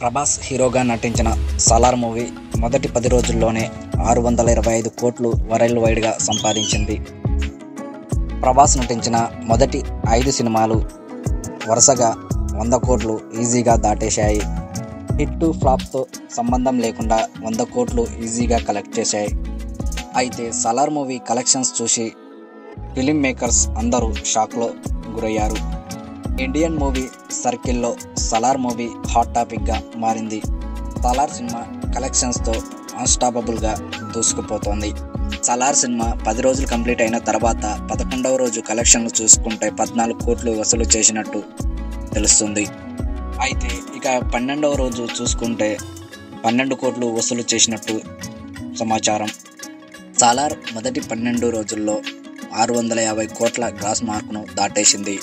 ప్రభాస్ హీరోగా నటించిన సలార్ మూవీ మొదటి 10 రోజుల్లోనే 625 కోట్లు వరల్డ్ వైడ్గా సంపాదించింది. ప్రభాస్ నటించిన మొదటి 5 సినిమాలు వరుసగా 100 కోట్లు ఈజీగా దాటేశాయి. హిట్ ఫ్లాప్తో సంబంధం లేకుండా 100 కోట్లు ఈజీగా కలెక్ట్ చేశాయి. అయితే సలార్ మూవీ కలెక్షన్స్ చూసి ఫిలిం మేకర్స్ అందరూ షాక్లో గురయ్యారు. ఇండియన్ మూవీ సర్కిల్లో సలార్ మూవీ హాట్ టాపిక్గా మారింది. సలార్ సినిమా కలెక్షన్స్తో అన్స్టాపబుల్గా దూసుకుపోతోంది. సలార్ సినిమా 10 రోజులు కంప్లీట్ అయిన తర్వాత 11వ రోజు కలెక్షన్లు చూసుకుంటే 14 కోట్లు వసూలు చేసినట్టు తెలుస్తుంది. అయితే ఇక 12వ రోజు చూసుకుంటే 12 కోట్లు వసూలు చేసినట్టు సమాచారం. సలార్ మొదటి 12 రోజుల్లో 650 కోట్ల గ్రాస్ మార్కును దాటేసింది.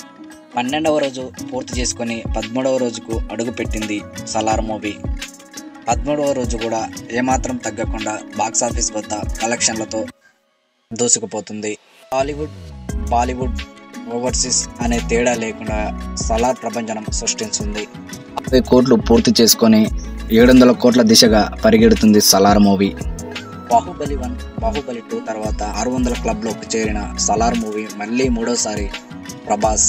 12వ రోజు పూర్తి చేసుకొని 13వ రోజుకు అడుగుపెట్టింది సలార్ మూవీ. 13వ రోజు కూడా ఏమాత్రం తగ్గకుండా బాక్సాఫీస్ వద్ద కలెక్షన్లతో దూసుకుపోతుంది. హాలీవుడ్, బాలీవుడ్, ఓవర్సీస్ అనే తేడా లేకుండా సలార్ ప్రపంచం సృష్టించింది. 60 కోట్లు పూర్తి చేసుకొని 700 కోట్ల దిశగా పరిగెడుతుంది సలార్ మూవీ. బాహుబలి 1, బాహుబలి 2 తర్వాత 600 క్లబ్లోకి చేరిన సలార్ మూవీ మళ్ళీ మూడోసారి ప్రభాస్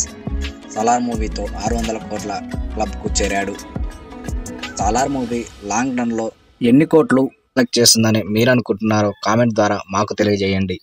సలార్ మూవీతో 600 కోట్ల క్లబ్కు చేరాడు. సలార్ మూవీ లాంగ్ రన్లో ఎన్ని కోట్లు కలెక్ట్ చేస్తుందని మీరు అనుకుంటున్నారో కామెంట్ ద్వారా మాకు తెలియజేయండి.